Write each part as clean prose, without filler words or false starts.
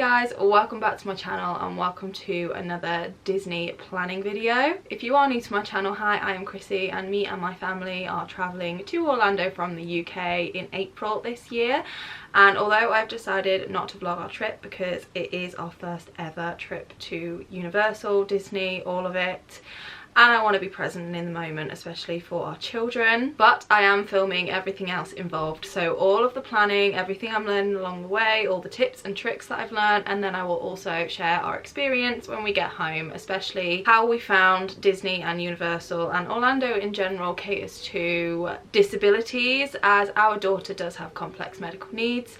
guys, welcome back to my channel and welcome to another Disney planning video. If you are new to my channel, hi, I am Chrissy and me and my family are travelling to Orlando from the UK in April this year. And although I've decided not to vlog our trip because it is our first ever trip to Universal, Disney, all of it, and I want to be present in the moment, especially for our children, but I am filming everything else involved, so all of the planning, everything I'm learning along the way, all the tips and tricks that I've learned, and then I will also share our experience when we get home, especially how we found Disney and Universal and Orlando in general caters to disabilities, as our daughter does have complex medical needs,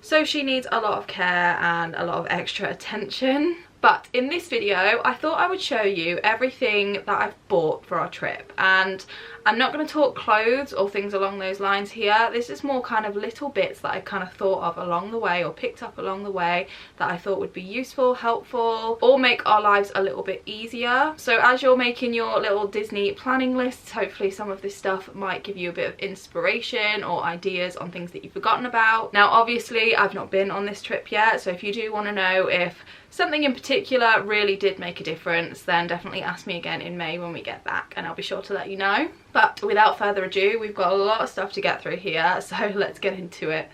so she needs a lot of care and a lot of extra attention. But in this video, I thought I would show you everything that I've bought for our trip, and I'm not going to talk clothes or things along those lines here. This is more kind of little bits that I kind of thought of along the way or picked up along the way that I thought would be useful, helpful, or make our lives a little bit easier. So as you're making your little Disney planning lists, hopefully some of this stuff might give you a bit of inspiration or ideas on things that you've forgotten about. Now obviously I've not been on this trip yet, so if you do want to know if something in particular really did make a difference, then definitely ask me again in May when we get back and I'll be sure to let you know. But without further ado, we've got a lot of stuff to get through here, so let's get into it.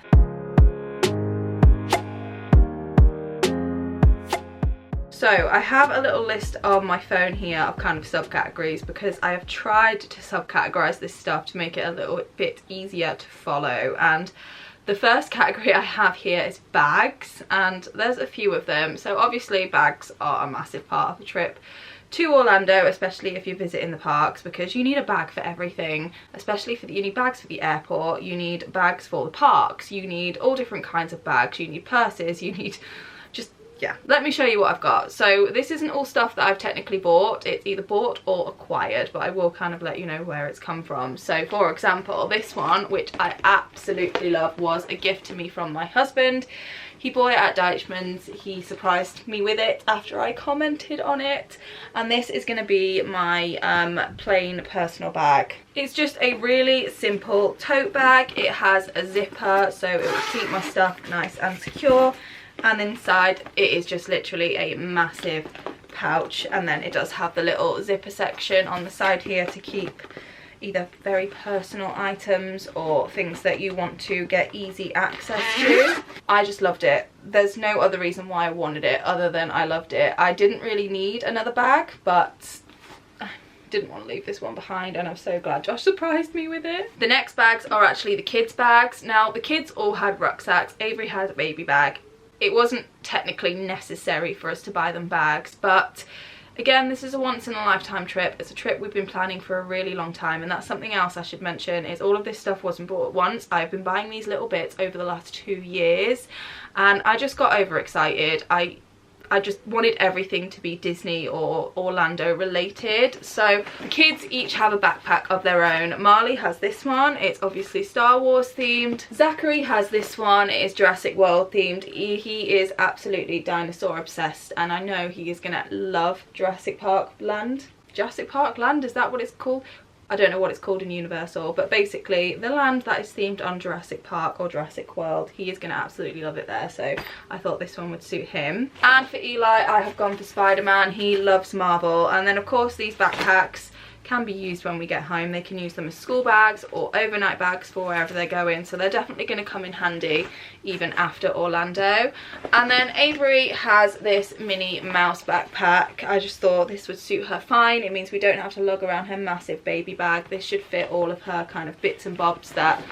So I have a little list on my phone here of kind of subcategories because I have tried to subcategorize this stuff to make it a little bit easier to follow, and the first category I have here is bags, and there's a few of them. So obviously bags are a massive part of the trip to Orlando, especially if you're visiting the parks, because you need a bag for everything, especially you need bags for the airport, you need bags for the parks, you need all different kinds of bags, you need purses, you need yeah, let me show you what I've got. So this isn't all stuff that I've technically bought, it's either bought or acquired, but I will kind of let you know where it's come from. So for example, this one, which I absolutely love, was a gift to me from my husband. He bought it at Deichmann's, he surprised me with it after I commented on it, and this is going to be my plain personal bag. It's just a really simple tote bag. It has a zipper, so it will keep my stuff nice and secure. And inside it is just literally a massive pouch, and then it does have the little zipper section on the side here to keep either very personal items or things that you want to get easy access to. I just loved it. There's no other reason why I wanted it other than I loved it. I didn't really need another bag, but I didn't want to leave this one behind, and I'm so glad Josh surprised me with it. The next bags are actually the kids' bags. Now the kids all had rucksacks. Avery had a baby bag. It wasn't technically necessary for us to buy them bags, but again, this is a once in a lifetime trip. It's a trip we've been planning for a really long time, and that's something else I should mention, is all of this stuff wasn't bought at once. I've been buying these little bits over the last 2 years, and I just got overexcited. I just wanted everything to be Disney or Orlando related. So the kids each have a backpack of their own. Marley has this one, it's obviously Star Wars themed. Zachary has this one, it is Jurassic World themed. He is absolutely dinosaur obsessed, and I know he is gonna love Jurassic Park Land. Jurassic Park Land, is that what it's called? I don't know what it's called in Universal, but basically the land that is themed on Jurassic Park or Jurassic World, he is going to absolutely love it there, so I thought this one would suit him. And for Eli, I have gone for Spider-Man. He loves Marvel. And then of course these backpacks can be used when we get home. They can use them as school bags or overnight bags for wherever they're going, so they're definitely going to come in handy even after Orlando. And then Avery has this Minnie Mouse backpack. I just thought this would suit her fine. It means we don't have to lug around her massive baby bag. This should fit all of her kind of bits and bobs that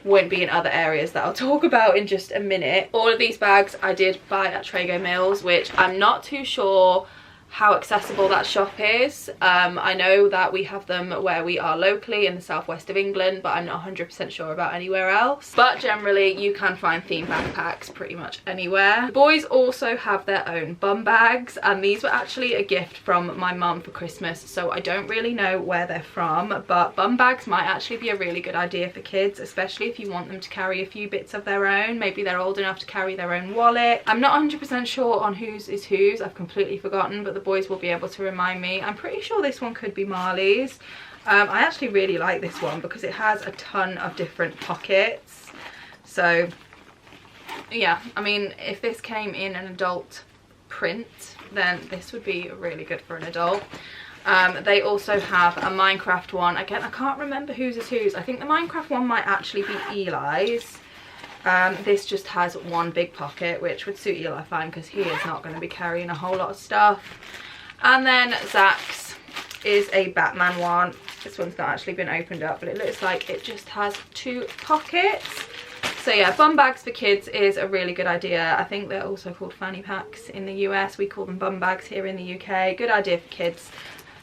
won't be in other areas that I'll talk about in just a minute. All of these bags I did buy at Trago Mills, which I'm not too sure how accessible that shop is. I know that we have them where we are locally in the southwest of England, but I'm not 100% sure about anywhere else. But generally you can find themed backpacks pretty much anywhere. The boys also have their own bum bags, and these were actually a gift from my mum for Christmas, so I don't really know where they're from, but bum bags might actually be a really good idea for kids, especially if you want them to carry a few bits of their own. Maybe they're old enough to carry their own wallet. I'm not 100% sure on whose is whose, I've completely forgotten, but the boys will be able to remind me. I'm pretty sure this one could be Marley's. I actually really like this one because it has a ton of different pockets. So yeah, I mean, if this came in an adult print, then this would be really good for an adult. They also have a Minecraft one. Again, I can't remember whose is whose. I think the Minecraft one might actually be Eli's. This just has one big pocket, which would suit Eli fine because he is not going to be carrying a whole lot of stuff. And then Zach's is a Batman one. This one's not actually been opened up, but it looks like it just has 2 pockets. So yeah, bum bags for kids is a really good idea. I think they're also called fanny packs in the US. We call them bum bags here in the UK. Good idea for kids.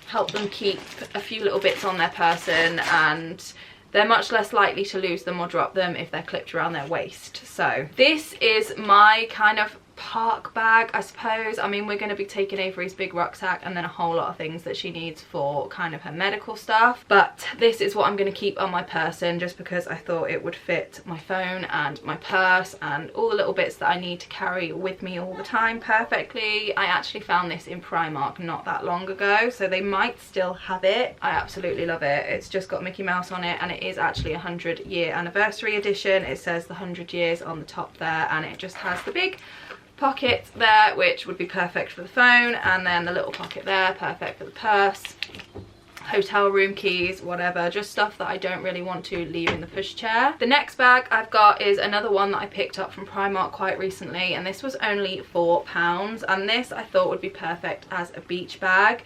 Help them keep a few little bits on their person, and they're much less likely to lose them or drop them if they're clipped around their waist. So this is my kind of park bag, I suppose. I mean, we're going to be taking Avery's big rucksack and then a whole lot of things that she needs for kind of her medical stuff, but this is what I'm going to keep on my person just because I thought it would fit my phone and my purse and all the little bits that I need to carry with me all the time perfectly. I actually found this in Primark not that long ago, so they might still have it. I absolutely love it. It's just got Mickey Mouse on it, and it is actually a 100-year anniversary edition. It says the 100 years on the top there, and it just has the big pocket there, which would be perfect for the phone, and then the little pocket there, perfect for the purse, hotel room keys, whatever, just stuff that I don't really want to leave in the pushchair. The next bag I've got is another one that I picked up from Primark quite recently, and this was only £4, and this I thought would be perfect as a beach bag.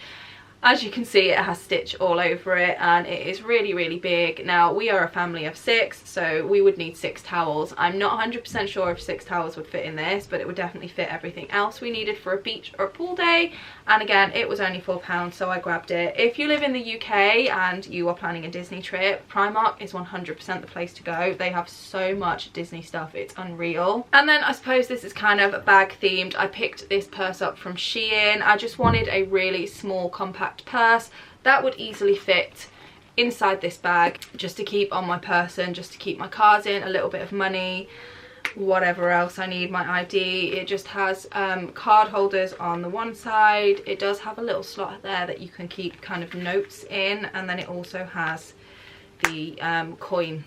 As you can see, it has stitch all over it, and it is really, really big. Now, we are a family of 6, so we would need 6 towels. I'm not 100% sure if 6 towels would fit in this, but it would definitely fit everything else we needed for a beach or a pool day. And again, it was only £4, so I grabbed it. If you live in the UK and you are planning a Disney trip, Primark is 100% the place to go. They have so much Disney stuff, it's unreal. And then I suppose this is kind of bag themed. I picked this purse up from Shein. I just wanted a really small, compact purse that would easily fit inside this bag, just to keep on my person, just to keep my cards in, a little bit of money, whatever else I need, my ID. It just has card holders on the one side. It does have a little slot there that you can keep kind of notes in, and then it also has the coin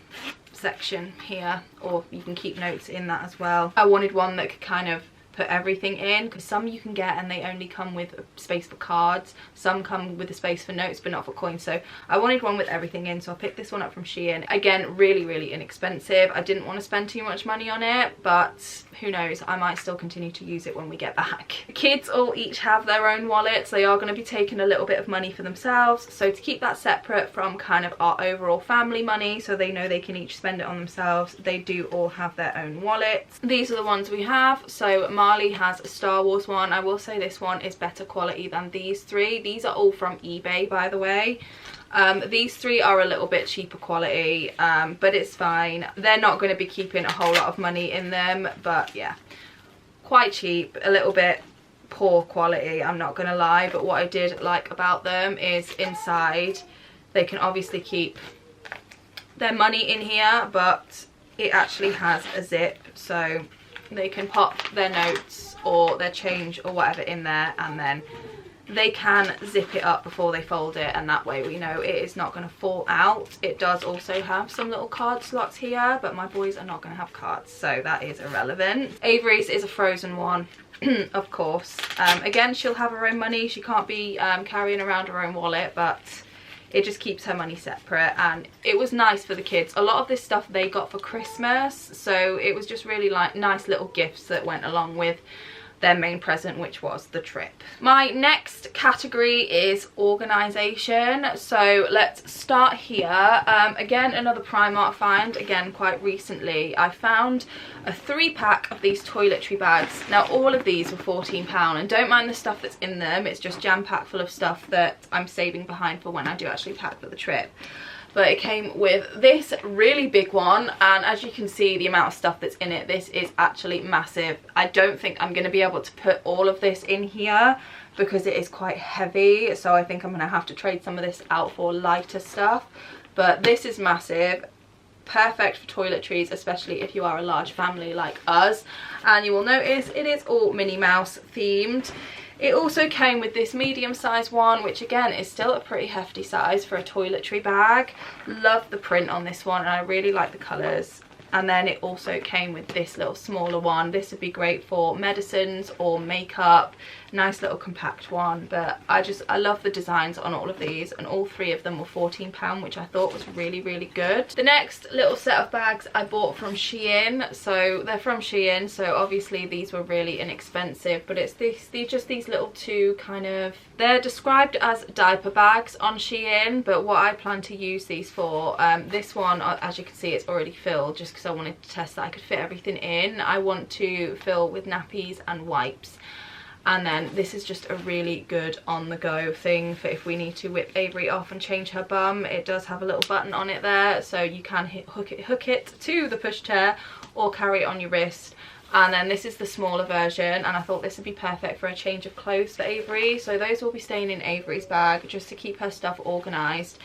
section here, or you can keep notes in that as well. I wanted one that could kind of put everything in, because some you can get and they only come with a space for cards, some come with a space for notes but not for coins, so I wanted one with everything in, so I picked this one up from Shein. Again, really, really inexpensive. I didn't want to spend too much money on it, but who knows, I might still continue to use it when we get back. The kids all each have their own wallets. They are going to be taking a little bit of money for themselves, so to keep that separate from kind of our overall family money, so they know they can each spend it on themselves, they do all have their own wallets. These are the ones we have. So Marley has a Star Wars one. I will say this one is better quality than these 3. These are all from eBay, by the way. These 3 are a little bit cheaper quality, but it's fine. They're not going to be keeping a whole lot of money in them, but yeah, quite cheap, a little bit poor quality, I'm not going to lie. But what I did like about them is inside they can obviously keep their money in here, but it actually has a zip, so they can pop their notes or their change or whatever in there, and then they can zip it up before they fold it, and that way we know it is not going to fall out. It does also have some little card slots here, but my boys are not going to have cards, so that is irrelevant. Avery's is a frozen one, of course. Again, she'll have her own money. She can't be carrying around her own wallet, but it just keeps her money separate, and it was nice for the kids. A lot of this stuff they got for Christmas, so it was just really like nice little gifts that went along with their main present, which was the trip. My next category is organisation, so let's start here. Again, another Primark find, again quite recently. I found a 3-pack of these toiletry bags. Now all of these were £14, and don't mind the stuff that's in them, it's just jam-packed full of stuff that I'm saving behind for when I do actually pack for the trip. But it came with this really big one, and as you can see the amount of stuff that's in it, this is actually massive. I don't think I'm going to be able to put all of this in here because it is quite heavy, so I think I'm going to have to trade some of this out for lighter stuff. But this is massive, perfect for toiletries, especially if you are a large family like us. And you will notice it is all Minnie Mouse themed. It also came with this medium-sized one, which again is still a pretty hefty size for a toiletry bag. Love the print on this one, and I really like the colours. and then it also came with this little smaller one. This would be great for medicines or makeup. Nice little compact one. But I love the designs on all of these, and all three of them were £14, which I thought was really, really good. The next little set of bags I bought from Shein. So they're from Shein, so obviously these were really inexpensive, but it's just these little two kind of, they're described as diaper bags on Shein, but what I plan to use these for, this one, as you can see, it's already filled just because I wanted to test that I could fit everything in. I want to fill with nappies and wipes. And then this is just a really good on-the-go thing for if we need to whip Avery off and change her bum. It does have a little button on it there, so you can hook it to the pushchair or carry it on your wrist. And then this is the smaller version, and I thought this would be perfect for a change of clothes for Avery. So those will be staying in Avery's bag just to keep her stuff organised.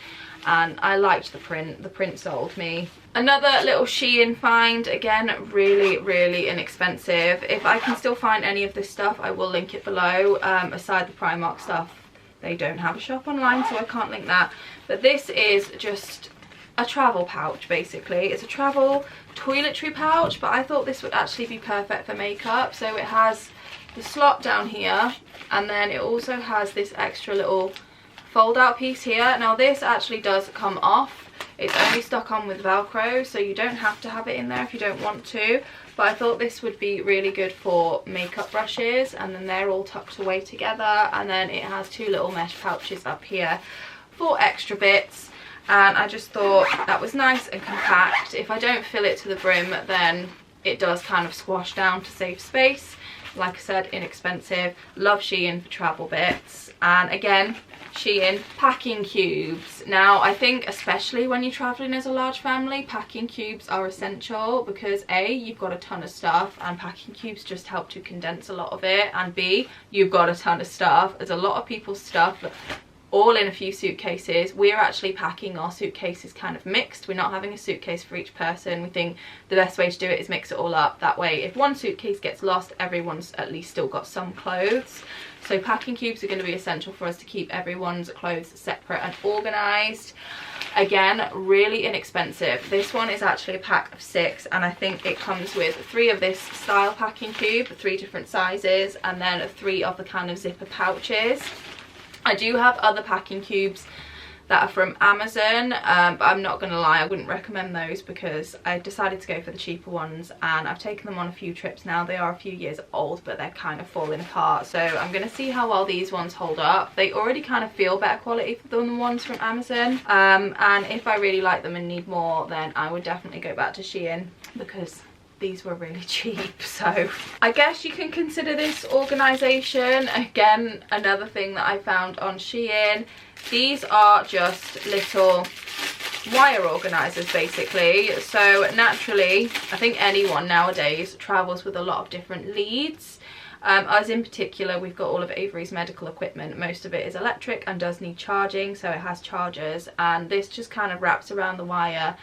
And I liked the print sold me. Another little Shein find, again, really, really inexpensive. If I can still find any of this stuff, I will link it below. Aside the Primark stuff, they don't have a shop online, so I can't link that. But this is just a travel pouch, basically. It's a travel toiletry pouch, but I thought this would actually be perfect for makeup. So it has the slot down here, and then it also has this extra little fold out piece here. Now this actually does come off. It's only stuck on with Velcro, so you don't have to have it in there if you don't want to. But I thought this would be really good for makeup brushes, and then they're all tucked away together. And then it has two little mesh pouches up here for extra bits. And I just thought that was nice and compact. If I don't fill it to the brim, then it does kind of squash down to save space. Like I said, inexpensive. Love Shein for travel bits. And again, Shein packing cubes. Now I think especially when you're traveling as a large family, packing cubes are essential, because A, you've got a ton of stuff, and packing cubes just help to condense a lot of it, and B, you've got a ton of stuff. There's a lot of people's stuff all in a few suitcases. We're actually packing our suitcases kind of mixed. We're not having a suitcase for each person. We think the best way to do it is mix it all up. That way, if one suitcase gets lost, everyone's at least still got some clothes. So packing cubes are going to be essential for us to keep everyone's clothes separate and organised. Again, really inexpensive. This one is actually a pack of 6, and I think it comes with 3 of this style packing cube, 3 different sizes, and then 3 of the kind of zipper pouches. I do have other packing cubes that are from Amazon, but I'm not going to lie, I wouldn't recommend those because I decided to go for the cheaper ones, and I've taken them on a few trips now. They are a few years old, but they're kind of falling apart, so I'm going to see how well these ones hold up. They already kind of feel better quality than the ones from Amazon, and if I really like them and need more, then I would definitely go back to Shein, because these were really cheap. So I guess you can consider this organisation. Again, another thing that I found on Shein. These are just little wire organisers, basically. So naturally, I think anyone nowadays travels with a lot of different leads. Us in particular, we've got all of Avery's medical equipment. Most of it is electric and does need charging, so it has chargers, and this just kind of wraps around the wire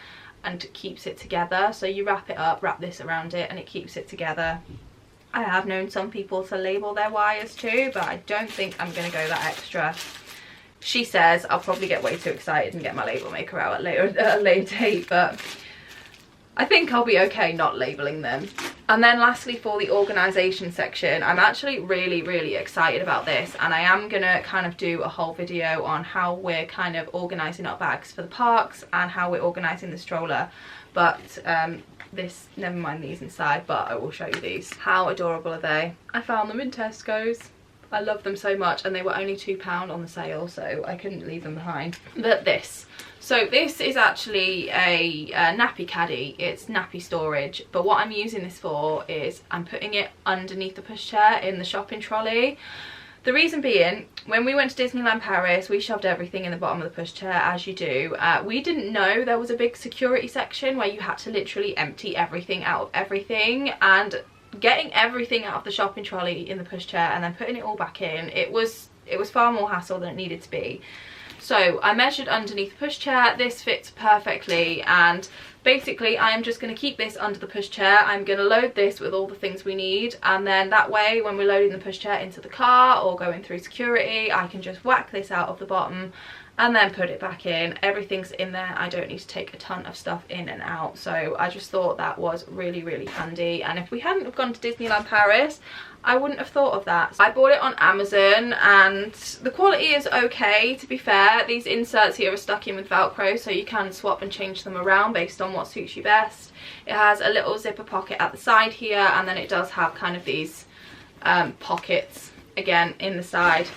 and keeps it together. So you wrap it up, wrap this around it, and it keeps it together. I have known some people to label their wires too, but I don't think I'm going to go that extra. She says I'll probably get way too excited and get my label maker out at a later date, but I think I'll be okay not labelling them. And then lastly, for the organisation section, I'm actually really, really excited about this, and I am going to kind of do a whole video on how we're kind of organising our bags for the parks and how we're organising the stroller. But this, never mind these inside, but I will show you these. How adorable are they? I found them in Tesco's. I love them so much, and they were only £2 on the sale, so I couldn't leave them behind. But this. So this is actually a nappy caddy. It's nappy storage, but what I'm using this for is I'm putting it underneath the pushchair in the shopping trolley. The reason being, when we went to Disneyland Paris, we shoved everything in the bottom of the pushchair, as you do. We didn't know there was a big security section where you had to literally empty everything out of everything, and getting everything out of the shopping trolley in the pushchair and then putting it all back in, it was far more hassle than it needed to be. So I measured underneath the pushchair. This fits perfectly, and basically I am just going to keep this under the pushchair. I'm going to load this with all the things we need, and then that way when we're loading the pushchair into the car or going through security, I can just whack this out of the bottom and then put it back in. Everything's in there. I don't need to take a ton of stuff in and out, so I just thought that was really, really handy. And if we hadn't have gone to Disneyland Paris, I wouldn't have thought of that. I bought it on Amazon and the quality is okay, to be fair. These inserts here are stuck in with Velcro, so you can swap and change them around based on what suits you best. It has a little zipper pocket at the side here, and then it does have kind of these pockets again in the side.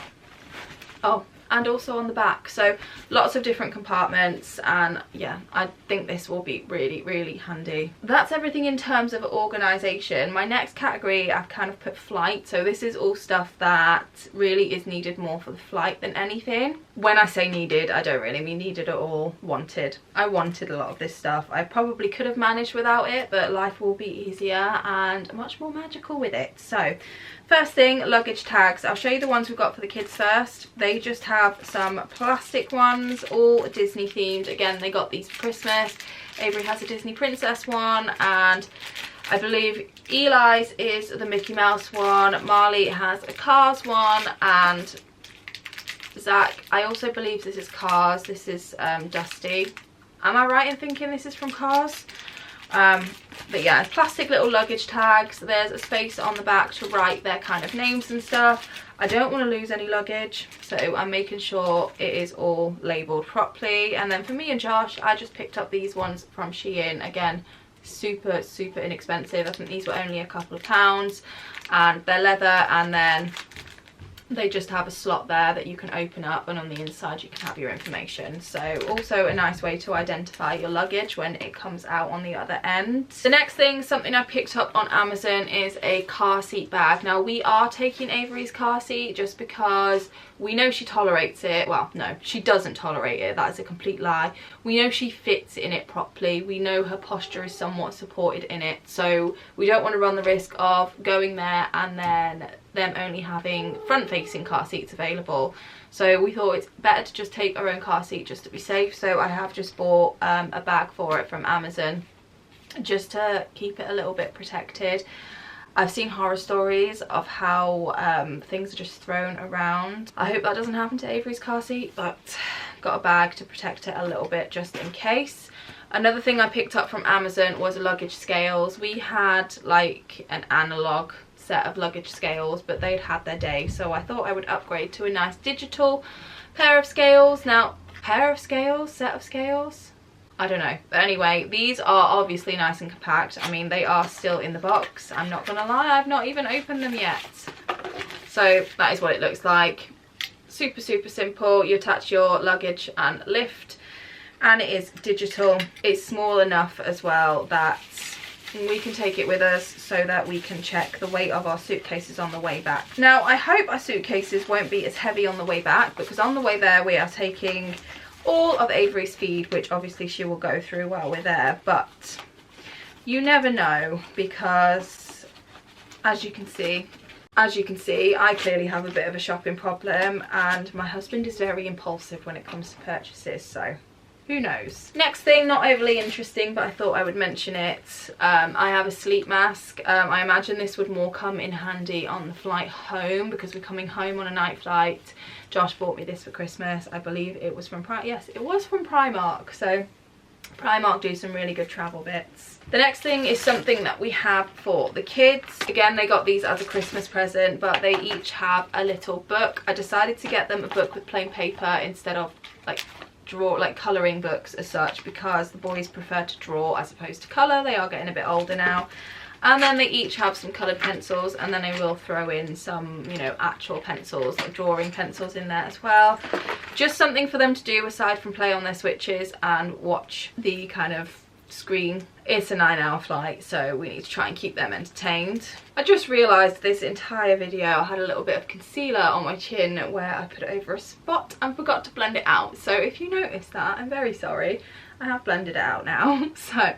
Oh, and also on the back, so lots of different compartments, and yeah, I think this will be really, really handy. That's everything in terms of organisation. My next category, I've kind of put flight, so this is all stuff that really is needed more for the flight than anything. When I say needed, I don't really mean needed at all. Wanted. I wanted a lot of this stuff. I probably could have managed without it, but life will be easier and much more magical with it. So first thing, luggage tags. I'll show you the ones we've got for the kids first. They just have some plastic ones, all Disney themed. Again, they got these for Christmas. Avery has a Disney princess one, and I believe Eli's is the Mickey Mouse one. Marley has a Cars one, and Zach, I also believe this is Cars. This is Dusty. Am I right in thinking this is from Cars? But yeah, plastic little luggage tags. There's a space on the back to write their kind of names and stuff. I don't want to lose any luggage, so I'm making sure it is all labelled properly. And then for me and Josh, I just picked up these ones from Shein. Again, super, super inexpensive. I think these were only a couple of pounds, and they're leather, and then they just have a slot there that you can open up, and on the inside you can have your information. So also a nice way to identify your luggage when it comes out on the other end. The next thing, something I picked up on Amazon, is a car seat bag. Now we are taking Avery's car seat just because we know she tolerates it. Well, no, she doesn't tolerate it. That is a complete lie. We know she fits in it properly. We know her posture is somewhat supported in it. So we don't want to run the risk of going there and then them only having front-facing car seats available. So we thought it's better to just take our own car seat just to be safe. So I have just bought a bag for it from Amazon just to keep it a little bit protected. I've seen horror stories of how things are just thrown around. I hope that doesn't happen to Avery's car seat, but got a bag to protect it a little bit just in case. Another thing I picked up from Amazon was luggage scales. We had like an analog set of luggage scales, but they'd had their day, so I thought I would upgrade to a nice digital pair of scales. Now, pair of scales, set of scales, I don't know, but anyway, these are obviously nice and compact. I mean, they are still in the box. I'm not gonna lie, I've not even opened them yet. So that is what it looks like. Super, super simple. You attach your luggage and lift, and it is digital. It's small enough as well that we can take it with us so that we can check the weight of our suitcases on the way back. Now, I hope our suitcases won't be as heavy on the way back, because on the way there we are taking all of Avery's feed, which obviously she will go through while we're there, but you never know, because as you can see, I clearly have a bit of a shopping problem, and my husband is very impulsive when it comes to purchases, so who knows. Next thing, not overly interesting, but I thought I would mention it. I have a sleep mask. I imagine this would more come in handy on the flight home, because we're coming home on a night flight. Josh bought me this for Christmas. I believe it was from yes, it was from Primark. So Primark do some really good travel bits. The next thing is something that we have for the kids. Again, they got these as a Christmas present, but they each have a little book. I decided to get them a book with plain paper instead of like colouring books as such, because the boys prefer to draw as opposed to colour. They are getting a bit older now. And then they each have some coloured pencils, and then I will throw in some, you know, actual pencils, like drawing pencils in there as well. Just something for them to do aside from play on their Switches and watch the kind of screen. It's a 9-hour flight, so we need to try and keep them entertained. I just realised this entire video I had a little bit of concealer on my chin where I put it over a spot and forgot to blend it out. So if you notice that, I'm very sorry. I have blended it out now. So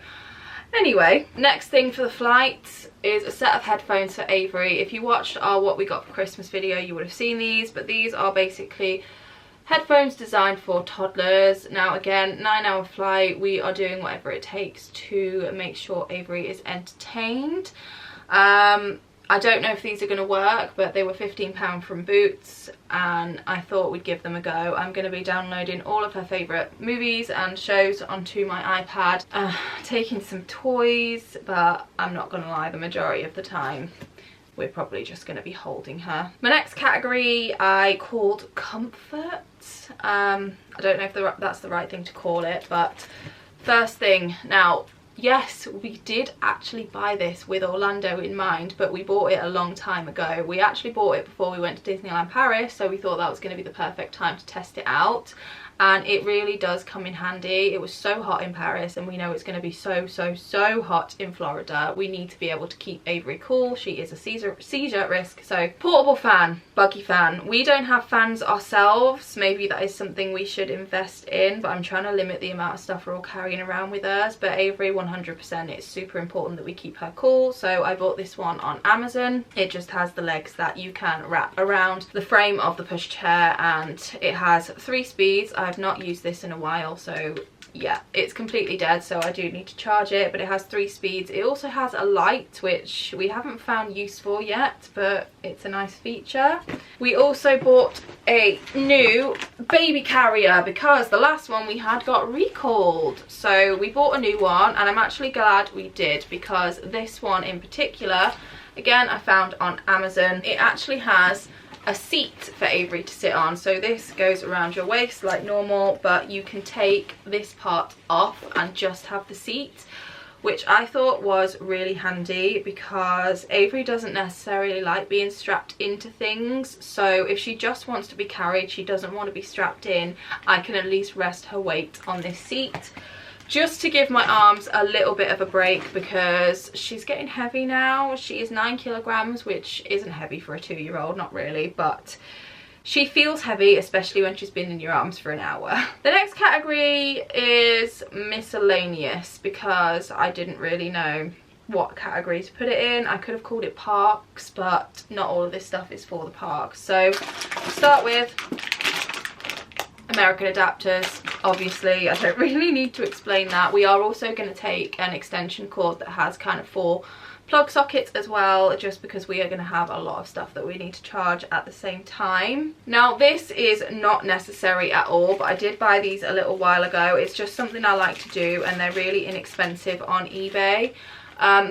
anyway, next thing for the flight is a set of headphones for Avery. If you watched our What We Got for Christmas video, you would have seen these, but these are basically headphones designed for toddlers. Now again, 9-hour flight, we are doing whatever it takes to make sure Avery is entertained. I don't know if these are going to work, but they were £15 from Boots and I thought we'd give them a go. I'm going to be downloading all of her favourite movies and shows onto my iPad, taking some toys, but I'm not going to lie, the majority of the time we're probably just going to be holding her. My next category I called comfort. I don't know if that's the right thing to call it, but first thing, now yes, we did actually buy this with Orlando in mind, but we bought it a long time ago. We actually bought it before we went to Disneyland Paris, so we thought that was going to be the perfect time to test it out. And it really does come in handy. It was so hot in Paris and we know it's going to be so hot in Florida. We need to be able to keep Avery cool. She is a seizure risk. So portable fan, buggy fan. We don't have fans ourselves. Maybe that is something we should invest in, but I'm trying to limit the amount of stuff we're all carrying around with us. But Avery, 100%, it's super important that we keep her cool. So I bought this one on Amazon. It just has the legs that you can wrap around the frame of the pushchair, and it has 3 speeds. I've not used this in a while, so yeah, it's completely dead, so I do need to charge it, but it has 3 speeds. It also has a light, which we haven't found use for yet, but it's a nice feature. We also bought a new baby carrier because the last one we had got recalled, so we bought a new one, and I'm actually glad we did, because this one in particular, again, I found on Amazon. It actually has a seat for Avery to sit on, so this goes around your waist like normal, but you can take this part off and just have the seat, which I thought was really handy because Avery doesn't necessarily like being strapped into things. So if she just wants to be carried, she doesn't want to be strapped in, I can at least rest her weight on this seat, just to give my arms a little bit of a break, because she's getting heavy now. She is 9 kilograms, which isn't heavy for a 2-year-old, not really, but she feels heavy, especially when she's been in your arms for an hour. The next category is miscellaneous, because I didn't really know what category to put it in. I could have called it parks, but not all of this stuff is for the parks. So we'll start with American adapters. Obviously, I don't really need to explain that. We are also going to take an extension cord that has kind of 4 plug sockets as well, just because we are going to have a lot of stuff that we need to charge at the same time. Now, this is not necessary at all, but I did buy these a little while ago. It's just something I like to do, and they're really inexpensive on eBay.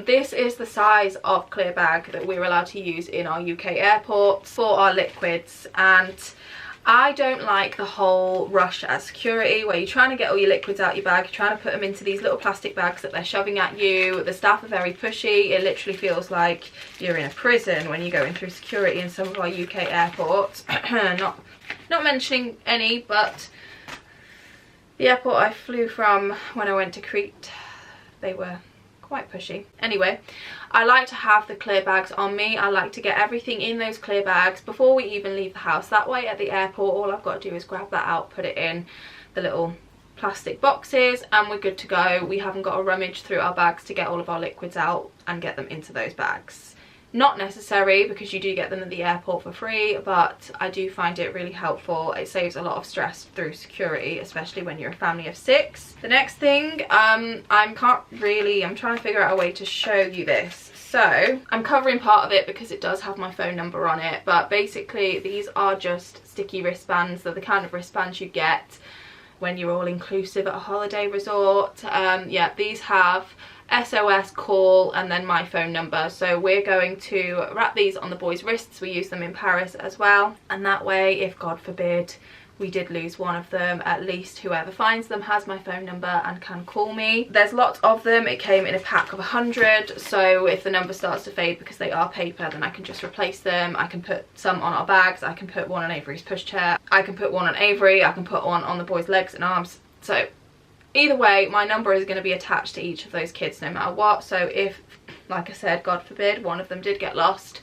This is the size of clear bag that we're allowed to use in our UK airports for our liquids, and I don't like the whole rush at security where you're trying to get all your liquids out your bag, you're trying to put them into these little plastic bags that they're shoving at you. The staff are very pushy. It literally feels like you're in a prison when you're going through security in some of our UK airports. not mentioning any, but the airport I flew from when I went to Crete, they were quite pushy. Anyway, I like to have the clear bags on me. I like to get everything in those clear bags before we even leave the house. That way at the airport, all I've got to do is grab that out, put it in the little plastic boxes, and we're good to go. We haven't got to rummage through our bags to get all of our liquids out and get them into those bags. Not necessary, because you do get them at the airport for free, but I do find it really helpful. It saves a lot of stress through security, especially when you're a family of 6. The next thing, I'm trying to figure out a way to show you this. So I'm covering part of it because it does have my phone number on it, but basically these are just sticky wristbands. They're the kind of wristbands you get when you're all inclusive at a holiday resort. Yeah, these have SOS, call, and then my phone number. So we're going to wrap these on the boys' wrists. We use them in Paris as well, and that way, if God forbid we did lose one of them, at least whoever finds them has my phone number and can call me. There's lots of them. It came in a pack of 100, so if the number starts to fade because they are paper, then I can just replace them. I can put some on our bags. I can put one on Avery's pushchair. I can put one on Avery. I can put one on the boys' legs and arms. So either way, my number is going to be attached to each of those kids no matter what. So if, like I said, God forbid, one of them did get lost,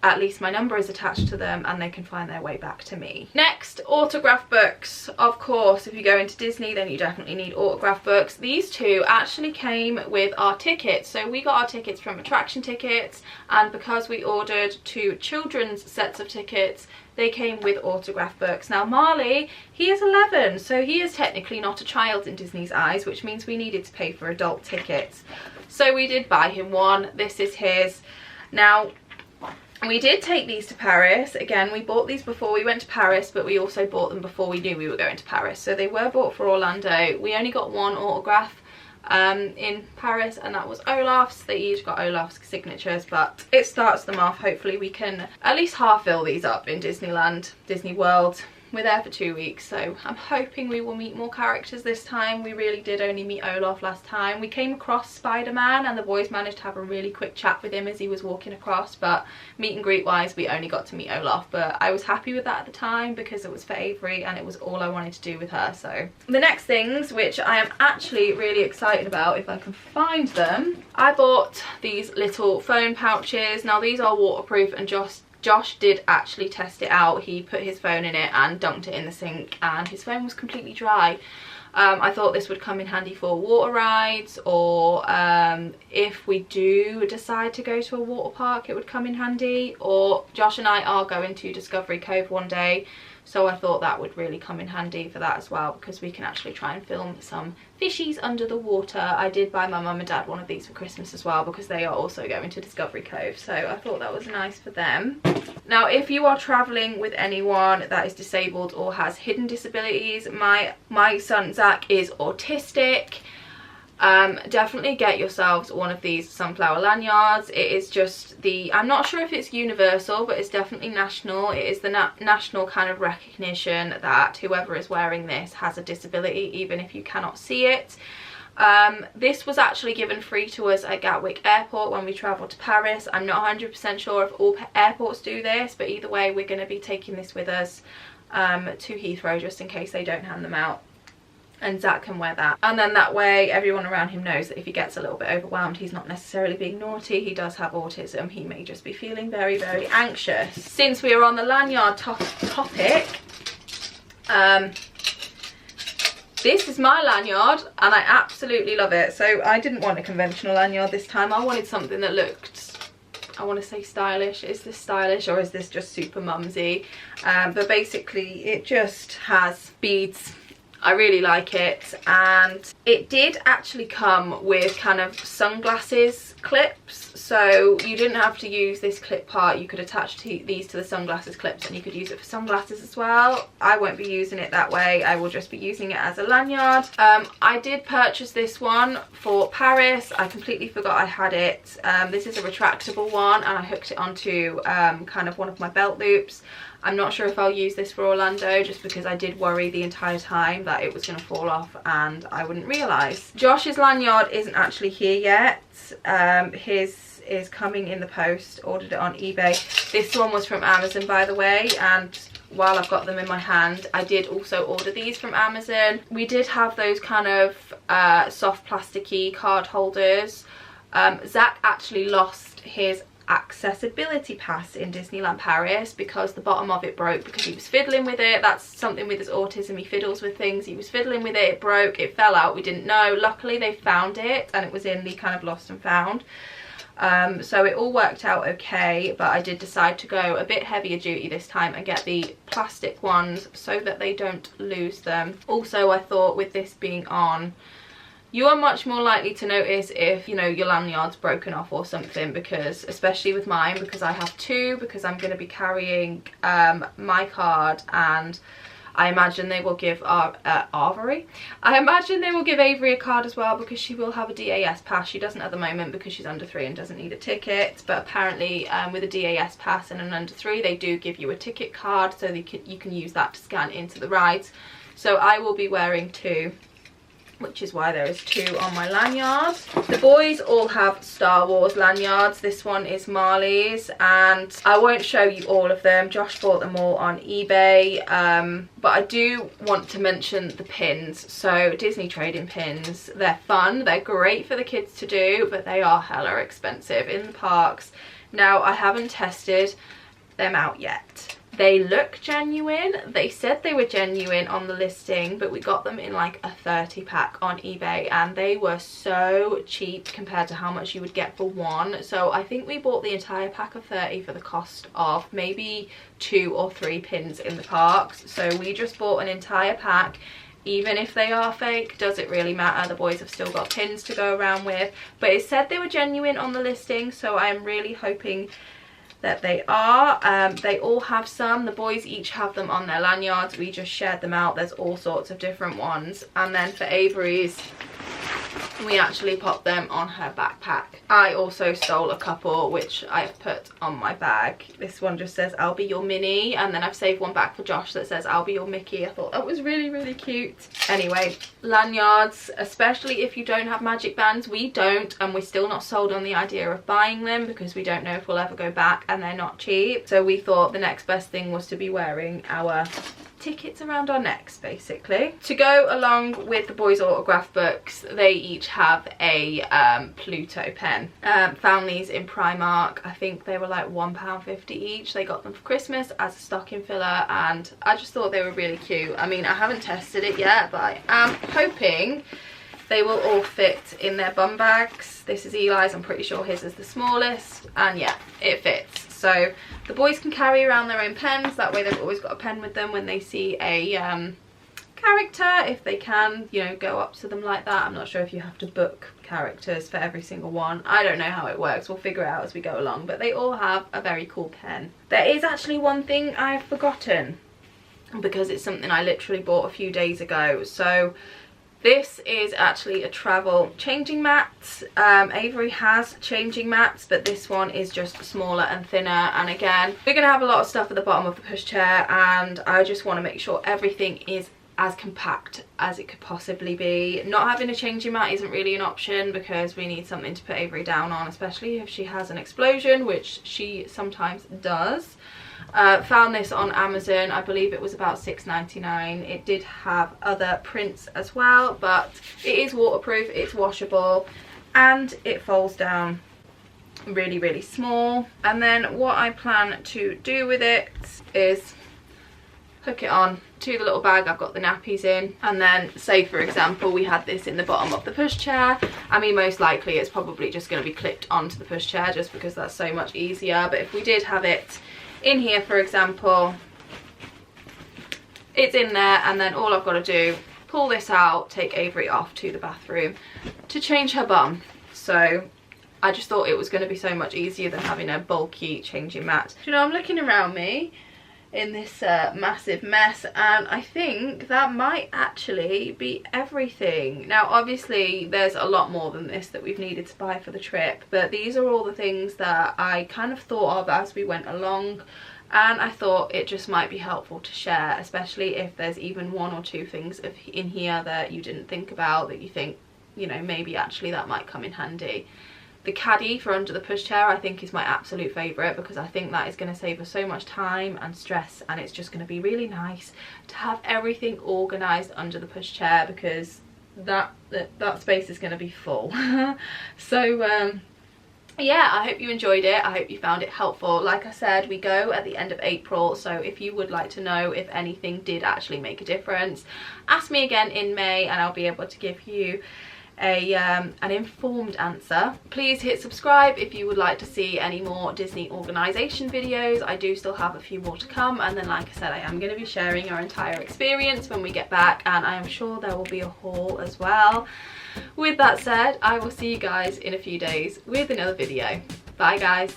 at least my number is attached to them and they can find their way back to me. Next, autograph books. Of course, if you go into Disney, then you definitely need autograph books. These two actually came with our tickets. So we got our tickets from Attraction Tickets, and because we ordered 2 children's sets of tickets, they came with autograph books. Now Marley, he is 11, so he is technically not a child in Disney's eyes, which means we needed to pay for adult tickets. So we did buy him one. This is his. Now, We did take these to Paris. Again, we bought these before we went to Paris, but we also bought them before we knew we were going to Paris. So they were bought for Orlando. We only got one autograph in Paris, and that was Olaf's. They each got Olaf's signatures, but it starts them off. Hopefully we can at least half fill these up in Disneyland, Disney World. We're there for 2 weeks, so I'm hoping we will meet more characters this time. We really did only meet Olaf last time. We came across Spider-Man and the boys managed to have a really quick chat with him as he was walking across, but meet and greet wise we only got to meet Olaf. But I was happy with that at the time because it was for Avery and it was all I wanted to do with her. So the next things, which I am actually really excited about if I can find them, I bought these little phone pouches. Now these are waterproof, and Josh did actually test it out. He put his phone in it and dunked it in the sink and his phone was completely dry. I thought this would come in handy for water rides, or if we do decide to go to a water park it would come in handy. Or Josh and I are going to Discovery Cove one day, so I thought that would really come in handy for that as well, because we can actually try and film some fishies under the water. I did buy my mum and dad one of these for Christmas as well because they are also going to Discovery Cove, so I thought that was nice for them. Now if you are travelling with anyone that is disabled or has hidden disabilities, my son Zach is autistic. Definitely get yourselves one of these sunflower lanyards. It is just the, I'm not sure if it's universal, but it's definitely national. It is the national kind of recognition that whoever is wearing this has a disability, even if you cannot see it. This was actually given free to us at Gatwick Airport when we travelled to Paris. I'm not 100% sure if all airports do this, but either way we're going to be taking this with us to Heathrow just in case they don't hand them out. And Zach can wear that, and then that way everyone around him knows that if he gets a little bit overwhelmed, he's not necessarily being naughty. He does have autism. He may just be feeling very, very anxious. Since we are on the lanyard topic, this is my lanyard and I absolutely love it. So I didn't want a conventional lanyard this time. I wanted something that looked, I want to say stylish. Is this stylish or is this just super mumsy? But basically it just has beads. I really like it, and it did actually come with kind of sunglasses clips, so you didn't have to use this clip part. You could attach these to the sunglasses clips and you could use it for sunglasses as well. I won't be using it that way. I will just be using it as a lanyard. I did purchase this one for Paris. I completely forgot I had it. This is a retractable one and I hooked it onto kind of one of my belt loops. I'm not sure if I'll use this for Orlando just because I did worry the entire time that it was going to fall off and I wouldn't realise. Josh's lanyard isn't actually here yet. His is coming in the post. Ordered it on eBay. This one was from Amazon, by the way, and while I've got them in my hand, I did also order these from Amazon. We did have those kind of soft plasticky card holders. Zach actually lost his accessibility pass in Disneyland Paris because the bottom of it broke because he was fiddling with it. That's something with his autism, he fiddles with things. He was fiddling with it, it broke, it fell out, we didn't know. Luckily they found it and it was in the kind of lost and found. So it all worked out okay, but I did decide to go a bit heavier duty this time and get the plastic ones so that they don't lose them. Also I thought with this being on, you are much more likely to notice if, you know, your lanyard's broken off or something, because especially with mine, because I have two, because I'm going to be carrying my card, and I imagine they will give Avery. I imagine they will give Avery a card as well because she will have a DAS pass. She doesn't at the moment because she's under 3 and doesn't need a ticket, but apparently with a DAS pass and an under 3 they do give you a ticket card, so you can use that to scan into the rides. So I will be wearing 2, which is why there is 2 on my lanyard. The boys all have Star Wars lanyards. This one is Marley's, and I won't show you all of them. Josh bought them all on eBay, but I do want to mention the pins. So Disney trading pins, they're fun, they're great for the kids to do, but they are hella expensive in the parks. Now I haven't tested them out yet. They look genuine. They said they were genuine on the listing, but we got them in like a 30 pack on eBay and they were so cheap compared to how much you would get for one. So I think we bought the entire pack of 30 for the cost of maybe 2 or 3 pins in the parks. So we just bought an entire pack. Even if they are fake, does it really matter? The boys have still got pins to go around with, but it said they were genuine on the listing, so I'm really hoping that they are. They all have some. The boys each have them on their lanyards. We just shared them out. There's all sorts of different ones. And then for Avery's, we actually popped them on her backpack. I also stole a couple which I've put on my bag. This one just says I'll be your Minnie, and then I've saved one back for Josh that says I'll be your Mickey. I thought that was really, really cute. Anyway, lanyards, especially if you don't have magic bands. We don't, and we're still not sold on the idea of buying them because we don't know if we'll ever go back, and they're not cheap. So we thought the next best thing was to be wearing our tickets around our necks, basically. To go along with the boys' autograph books, they each have a Pluto pen. Found these in Primark. I think they were like £1.50 each. They got them for Christmas as a stocking filler, and I just thought they were really cute. I mean, I haven't tested it yet, but I am hoping they will all fit in their bum bags. This is Eli's. I'm pretty sure his is the smallest, and yeah, it fits. So the boys can carry around their own pens. That way they've always got a pen with them when they see a character, if they can, you know, go up to them like that. I'm not sure if you have to book characters for every single one. I don't know how it works. We'll figure it out as we go along, but they all have a very cool pen. There is actually one thing I've forgotten because it's something I literally bought a few days ago. So this is actually a travel changing mat. Avery has changing mats, but this one is just smaller and thinner. And again, we're going to have a lot of stuff at the bottom of the pushchair, and I just want to make sure everything is as compact as it could possibly be. Not having a changing mat isn't really an option because we need something to put Avery down on, especially if she has an explosion, which she sometimes does. Found this on Amazon. I believe it was about £6.99. It did have other prints as well, but it is waterproof, it's washable, and it folds down really, really small. And then what I plan to do with it is hook it on to the little bag I've got the nappies in, and then say for example we had this in the bottom of the pushchair. I mean, most likely it's probably just going to be clipped onto the pushchair just because that's so much easier, but if we did have it in here, for example, it's in there, and then all I've got to do, pull this out, take Avery off to the bathroom to change her bum. So I just thought it was going to be so much easier than having a bulky changing mat. You know, I'm looking around me in this massive mess, and I think that might actually be everything. Now obviously there's a lot more than this that we've needed to buy for the trip, but these are all the things that I kind of thought of as we went along, and I thought it just might be helpful to share, especially if there's even one or two things in here that you didn't think about, that you think, you know, maybe actually that might come in handy. The caddy for under the pushchair I think is my absolute favourite because I think that is going to save us so much time and stress, and it's just going to be really nice to have everything organised under the pushchair because that space is going to be full. So yeah, I hope you enjoyed it. I hope you found it helpful. Like I said, we go at the end of April, so if you would like to know if anything did actually make a difference, ask me again in May and I'll be able to give you an informed answer. Please hit subscribe if you would like to see any more Disney organisation videos. I do still have a few more to come, and then like I said, I am going to be sharing our entire experience when we get back, and I am sure there will be a haul as well. With that said, I will see you guys in a few days with another video. Bye guys.